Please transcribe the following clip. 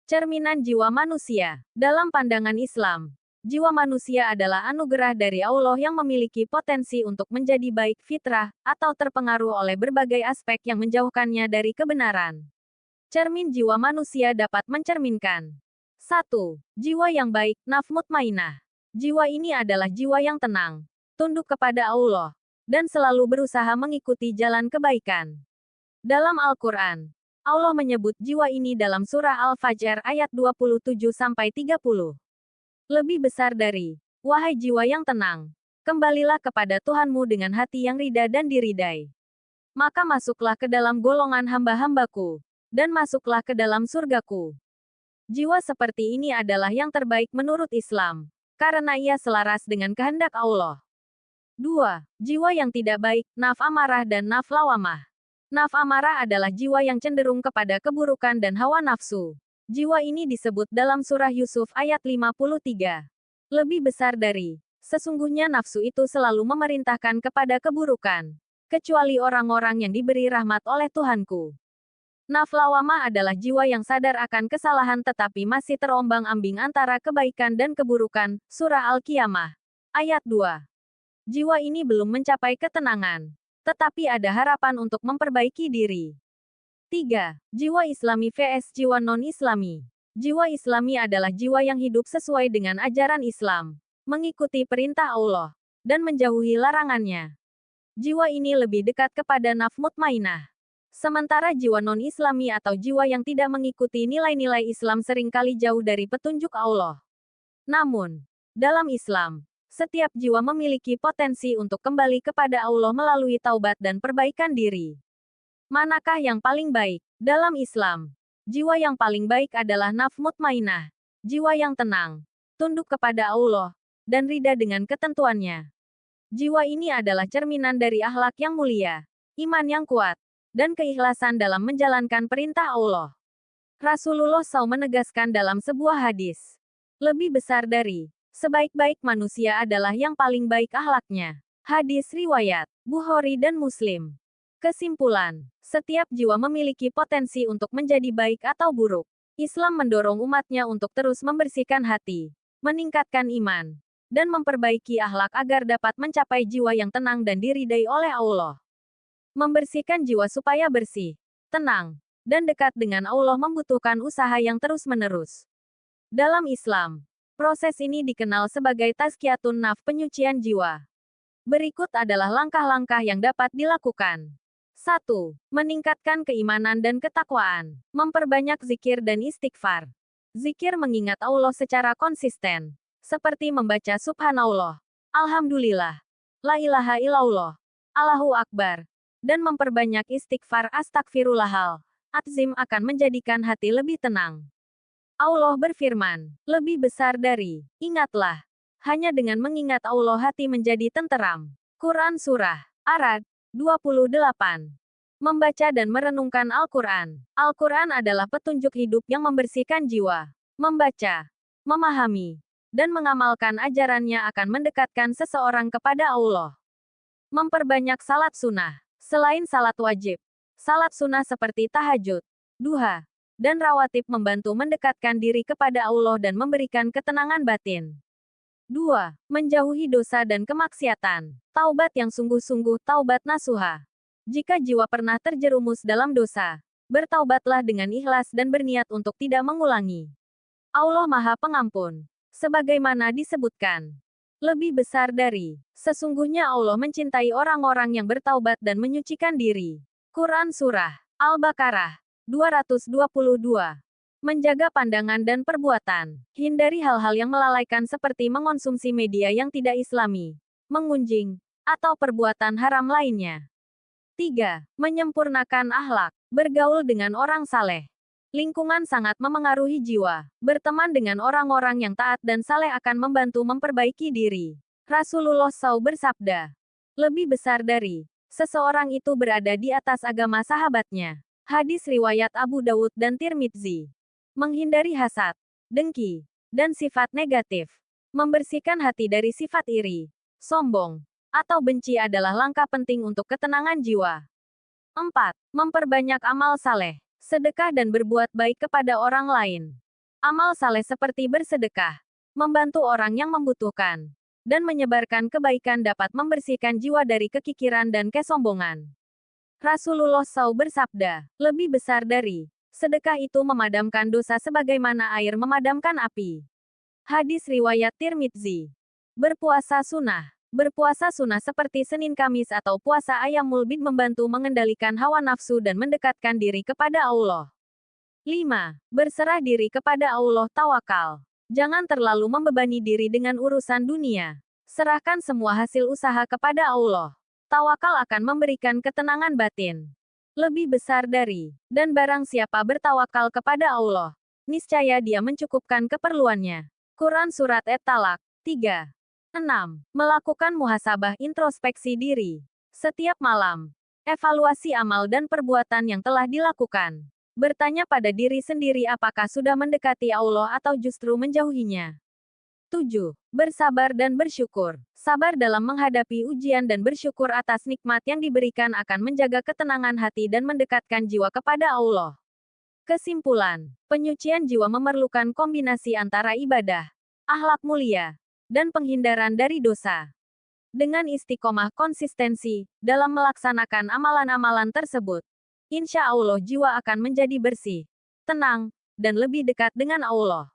Cerminan jiwa manusia. Dalam pandangan Islam, jiwa manusia adalah anugerah dari Allah yang memiliki potensi untuk menjadi baik fitrah, atau terpengaruh oleh berbagai aspek yang menjauhkannya dari kebenaran. Cermin jiwa manusia dapat mencerminkan 1. Jiwa yang baik, nafs mutmainah. Jiwa ini adalah jiwa yang tenang, tunduk kepada Allah, dan selalu berusaha mengikuti jalan kebaikan. Dalam Al-Quran, Allah menyebut jiwa ini dalam surah Al-Fajr ayat 27-30. Lebih besar dari, wahai jiwa yang tenang, kembalilah kepada Tuhanmu dengan hati yang ridha dan diridai. Maka masuklah ke dalam golongan hamba-hambaku, dan masuklah ke dalam surgaku. Jiwa seperti ini adalah yang terbaik menurut Islam, karena ia selaras dengan kehendak Allah. 2. Jiwa yang tidak baik, nafs amarah dan nafs lawamah. Nafs amarah adalah jiwa yang cenderung kepada keburukan dan hawa nafsu. Jiwa ini disebut dalam surah Yusuf ayat 53. Lebih besar dari, sesungguhnya nafsu itu selalu memerintahkan kepada keburukan, kecuali orang-orang yang diberi rahmat oleh Tuhanku. Nafs lawamah adalah jiwa yang sadar akan kesalahan tetapi masih terombang-ambing antara kebaikan dan keburukan. Surah Al-Qiyamah ayat 2. Jiwa ini belum mencapai ketenangan, tetapi ada harapan untuk memperbaiki diri. 3. Jiwa Islami vs jiwa non-Islami. Jiwa Islami adalah jiwa yang hidup sesuai dengan ajaran Islam, mengikuti perintah Allah, dan menjauhi larangannya. Jiwa ini lebih dekat kepada nafs mutmainah. Sementara jiwa non-Islami atau jiwa yang tidak mengikuti nilai-nilai Islam seringkali jauh dari petunjuk Allah. Namun, dalam Islam, setiap jiwa memiliki potensi untuk kembali kepada Allah melalui taubat dan perbaikan diri. Manakah yang paling baik? Dalam Islam, jiwa yang paling baik adalah nafs mutmainah, jiwa yang tenang, tunduk kepada Allah, dan ridha dengan ketentuannya. Jiwa ini adalah cerminan dari akhlak yang mulia, iman yang kuat, dan keikhlasan dalam menjalankan perintah Allah. Rasulullah SAW menegaskan dalam sebuah hadis, lebih besar dari sebaik-baik manusia adalah yang paling baik akhlaknya. Hadis riwayat Bukhari dan Muslim. Kesimpulan, setiap jiwa memiliki potensi untuk menjadi baik atau buruk. Islam mendorong umatnya untuk terus membersihkan hati, meningkatkan iman, dan memperbaiki akhlak agar dapat mencapai jiwa yang tenang dan diridai oleh Allah. Membersihkan jiwa supaya bersih, tenang, dan dekat dengan Allah membutuhkan usaha yang terus-menerus. Dalam Islam, proses ini dikenal sebagai tazkiyatun nafs, penyucian jiwa. Berikut adalah langkah-langkah yang dapat dilakukan. 1. Meningkatkan keimanan dan ketakwaan. Memperbanyak zikir dan istighfar. Zikir mengingat Allah secara konsisten, seperti membaca Subhanallah, Alhamdulillah, La ilaha illallah, Allahu Akbar, dan memperbanyak istighfar astagfirullahal azim akan menjadikan hati lebih tenang. Allah berfirman, lebih besar dari, ingatlah, hanya dengan mengingat Allah hati menjadi tenteram. Quran Surah Ar-Ra'd 28. Membaca dan merenungkan Al-Quran. Al-Quran adalah petunjuk hidup yang membersihkan jiwa. Membaca, memahami, dan mengamalkan ajarannya akan mendekatkan seseorang kepada Allah. Memperbanyak salat sunnah. Selain salat wajib, salat sunnah seperti tahajud, duha, dan rawatib membantu mendekatkan diri kepada Allah dan memberikan ketenangan batin. 2. Menjauhi dosa dan kemaksiatan. Taubat yang sungguh-sungguh, taubat nasuha. Jika jiwa pernah terjerumus dalam dosa, bertaubatlah dengan ikhlas dan berniat untuk tidak mengulangi. Allah Maha Pengampun. Sebagaimana disebutkan, lebih besar dari, sesungguhnya Allah mencintai orang-orang yang bertaubat dan menyucikan diri. Quran Surah Al-Baqarah 222. Menjaga pandangan dan perbuatan. Hindari hal-hal yang melalaikan seperti mengonsumsi media yang tidak islami, mengunjing, atau perbuatan haram lainnya. 3. Menyempurnakan akhlak. Bergaul dengan orang saleh. Lingkungan sangat memengaruhi jiwa. Berteman dengan orang-orang yang taat dan saleh akan membantu memperbaiki diri. Rasulullah SAW bersabda, lebih besar dari, seseorang itu berada di atas agama sahabatnya. Hadis riwayat Abu Dawud dan Tirmidzi. Menghindari hasad, dengki, dan sifat negatif. Membersihkan hati dari sifat iri, sombong, atau benci adalah langkah penting untuk ketenangan jiwa. 4. Memperbanyak amal saleh, sedekah dan berbuat baik kepada orang lain. Amal saleh seperti bersedekah, membantu orang yang membutuhkan, dan menyebarkan kebaikan dapat membersihkan jiwa dari kekikiran dan kesombongan. Rasulullah SAW bersabda, lebih besar dari sedekah itu memadamkan dosa sebagaimana air memadamkan api. Hadis riwayat Tirmidzi. Berpuasa sunnah. Berpuasa sunnah seperti Senin Kamis atau puasa Ayyamul Bid membantu mengendalikan hawa nafsu dan mendekatkan diri kepada Allah. 5. Berserah diri kepada Allah tawakal. Jangan terlalu membebani diri dengan urusan dunia. Serahkan semua hasil usaha kepada Allah. Tawakal akan memberikan ketenangan batin. Lebih besar dari, dan barang siapa bertawakal kepada Allah, niscaya dia mencukupkan keperluannya. Quran Surat At-Talaq 3. 6. Melakukan muhasabah introspeksi diri. Setiap malam, evaluasi amal dan perbuatan yang telah dilakukan. Bertanya pada diri sendiri apakah sudah mendekati Allah atau justru menjauhinya. 7. Bersabar dan bersyukur. Sabar dalam menghadapi ujian dan bersyukur atas nikmat yang diberikan akan menjaga ketenangan hati dan mendekatkan jiwa kepada Allah. Kesimpulan, penyucian jiwa memerlukan kombinasi antara ibadah, akhlak mulia, dan penghindaran dari dosa. Dengan istiqomah konsistensi dalam melaksanakan amalan-amalan tersebut, insya Allah jiwa akan menjadi bersih, tenang, dan lebih dekat dengan Allah.